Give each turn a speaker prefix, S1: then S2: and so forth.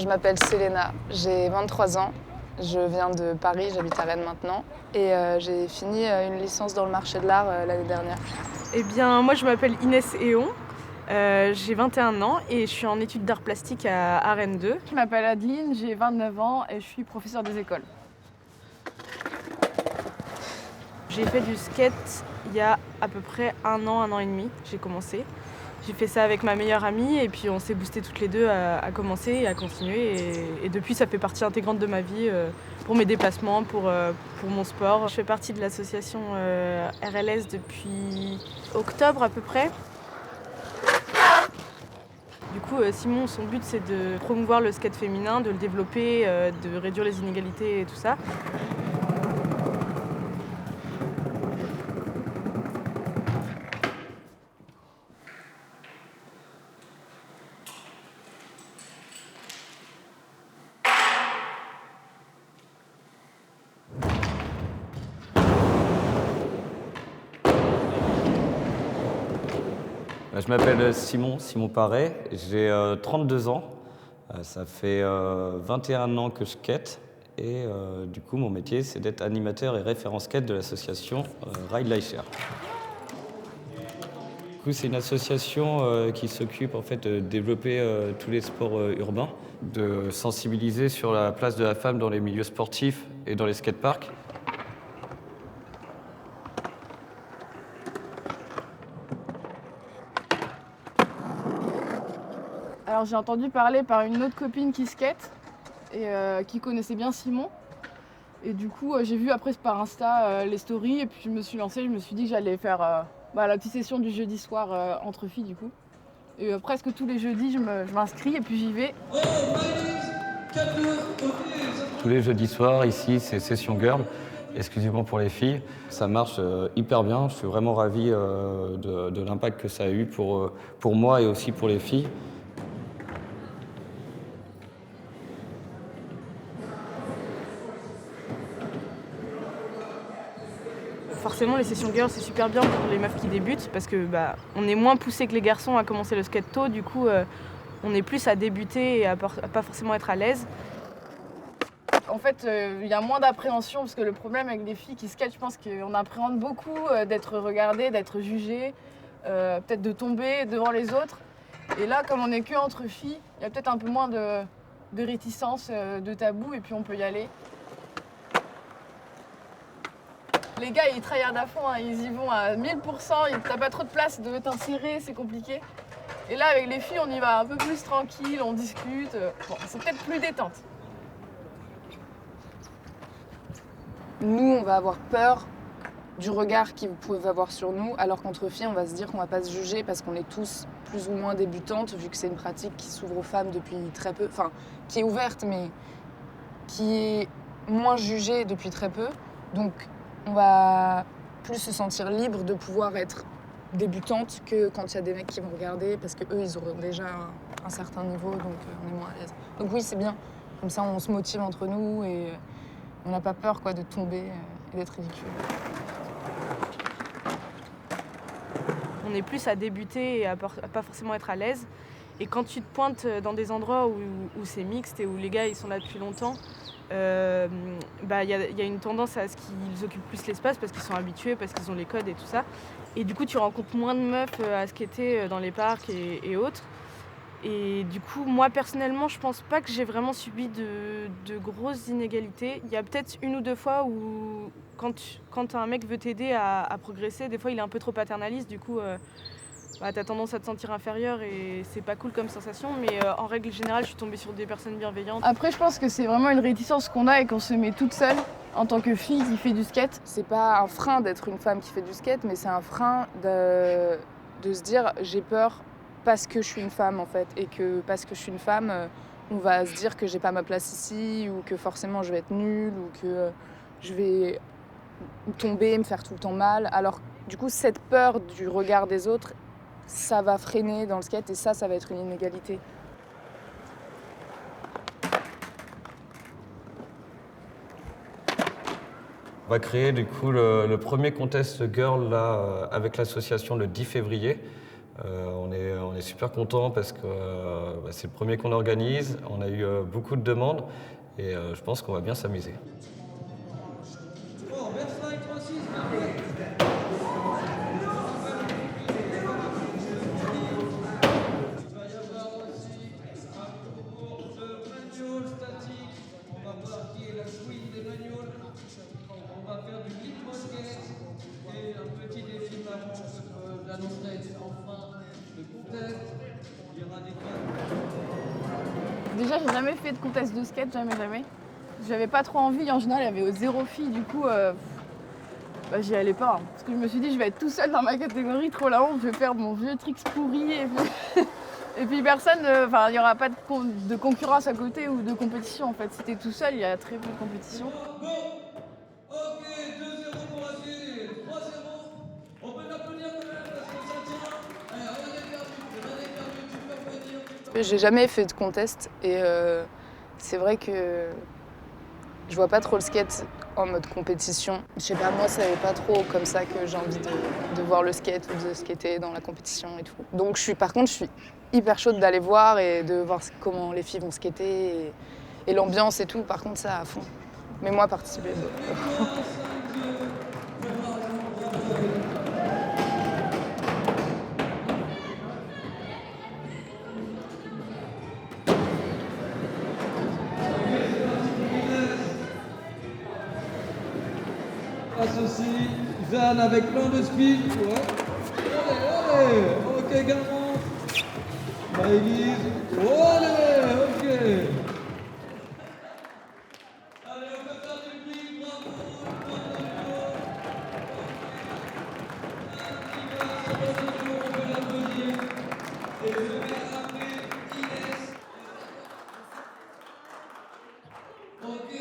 S1: Je m'appelle Selena, j'ai 23 ans. Je viens de Paris, j'habite à Rennes maintenant. Et j'ai fini une licence dans le marché de l'art l'année dernière.
S2: Eh bien, moi je m'appelle Inès Éon, j'ai 21 ans et je suis en études d'art plastique à Rennes 2.
S3: Je m'appelle Adeline, j'ai 29 ans et je suis professeure des écoles.
S2: J'ai fait du skate il y a à peu près un an et demi, j'ai commencé. J'ai fait ça avec ma meilleure amie et puis on s'est boosté toutes les deux à commencer et à continuer. Et depuis, ça fait partie intégrante de ma vie pour mes déplacements, pour mon sport. Je fais partie de l'association RLS depuis octobre à peu près. Du coup, Simon, son but, c'est de promouvoir le skate féminin, de le développer, de réduire les inégalités et tout ça.
S4: Je m'appelle Simon Paré, j'ai 32 ans, ça fait 21 ans que je skate et du coup mon métier c'est d'être animateur et référent skate de l'association Ride Like Share. Du coup, c'est une association qui s'occupe en fait de développer tous les sports urbains, de sensibiliser sur la place de la femme dans les milieux sportifs et dans les skateparks.
S3: Alors j'ai entendu parler par une autre copine qui skate et qui connaissait bien Simon. Et du coup j'ai vu après par Insta les stories et puis je me suis lancée, je me suis dit que j'allais faire la petite session du jeudi soir entre filles du coup. Et presque tous les jeudis je m'inscris et puis j'y vais.
S4: Tous les jeudis soirs ici c'est session girl, exclusivement pour les filles. Ça marche hyper bien, je suis vraiment ravi de l'impact que ça a eu pour moi et aussi pour les filles.
S2: Forcément, les sessions girls, c'est super bien pour les meufs qui débutent parce que on est moins poussé que les garçons à commencer le skate tôt. Du coup, on est plus à débuter et à pas forcément être à l'aise.
S3: En fait, il y a moins d'appréhension parce que le problème avec les filles qui skatent, je pense qu'on appréhende beaucoup d'être regardé, d'être jugé, peut-être de tomber devant les autres. Et là, comme on n'est que entre filles, il y a peut-être un peu moins de réticence, de tabou, et puis on peut y aller. Les gars, ils tryhardent à fond, hein, ils y vont à 1000%, t'as pas trop de place de t'insérer, c'est compliqué. Et là, avec les filles, on y va un peu plus tranquille, on discute. Bon, c'est peut-être plus détente.
S1: Nous, on va avoir peur du regard qu'ils peuvent avoir sur nous, alors qu'entre filles, on va se dire qu'on va pas se juger parce qu'on est tous plus ou moins débutantes, vu que c'est une pratique qui s'ouvre aux femmes depuis très peu, enfin, qui est ouverte, mais qui est moins jugée depuis très peu. Donc, on va plus se sentir libre de pouvoir être débutante que quand il y a des mecs qui vont regarder, parce qu'eux, ils auront déjà un certain niveau, donc on est moins à l'aise. Donc oui, c'est bien. Comme ça, on se motive entre nous et on n'a pas peur de tomber et d'être ridicule.
S2: On est plus à débuter et à pas forcément être à l'aise. Et quand tu te pointes dans des endroits où c'est mixte et où les gars ils sont là depuis longtemps, y a une tendance à ce qu'ils occupent plus l'espace parce qu'ils sont habitués, parce qu'ils ont les codes et tout ça. Et du coup, tu rencontres moins de meufs à skater dans les parcs et autres. Et du coup, moi personnellement, je pense pas que j'ai vraiment subi de grosses inégalités. Il y a peut-être une ou deux fois où, quand un mec veut t'aider à progresser, des fois il est un peu trop paternaliste, du coup, t'as tendance à te sentir inférieur et c'est pas cool comme sensation. Mais en règle générale, je suis tombée sur des personnes bienveillantes.
S3: Après, je pense que c'est vraiment une réticence qu'on a et qu'on se met toute seule en tant que fille qui fait du skate.
S1: C'est pas un frein d'être une femme qui fait du skate, mais c'est un frein de se dire j'ai peur parce que je suis une femme en fait, et que parce que je suis une femme, on va se dire que j'ai pas ma place ici, ou que forcément je vais être nulle, ou que je vais tomber, me faire tout le temps mal. Alors du coup, cette peur du regard des autres, ça va freiner dans le skate et ça va être une inégalité.
S4: On va créer du coup le premier contest girl là, avec l'association le 10 février. On est super content parce que c'est le premier qu'on organise. On a eu beaucoup de demandes et je pense qu'on va bien s'amuser.
S3: Déjà, j'ai jamais fait de contest de skate, jamais. J'avais pas trop envie, en général, il y avait 0 filles, du coup, j'y allais pas. Hein. Parce que je me suis dit, je vais être tout seul dans ma catégorie, trop la honte, je vais faire mon vieux tricks pourri. Et puis personne, il n'y aura pas de concurrence à côté ou de compétition en fait. Si t'es tout seul, il y a très peu de compétition.
S5: Ok, 2-0 pour Asie, 3-0. On peut l'applaudir quand même parce que ça tient. Allez, rien n'est perdu, tu peux revenir.
S1: J'ai jamais fait de contest et c'est vrai que je vois pas trop le skate en mode compétition. Je sais pas, moi, c'est pas trop comme ça que j'ai envie de voir le skate ou de skater dans la compétition et tout. Donc par contre, je suis hyper chaude d'aller voir et de voir comment les filles vont skater et l'ambiance et tout. Par contre, ça à fond. Mais moi, participer.
S5: Associe Jeanne avec plein de speed. Ouais. Allez, ok, Garant. Maëlys. Allez, ok. Allez, on peut faire du bruit, bravo. On peut l'applaudir. Et je vais appeler Inès. Ok.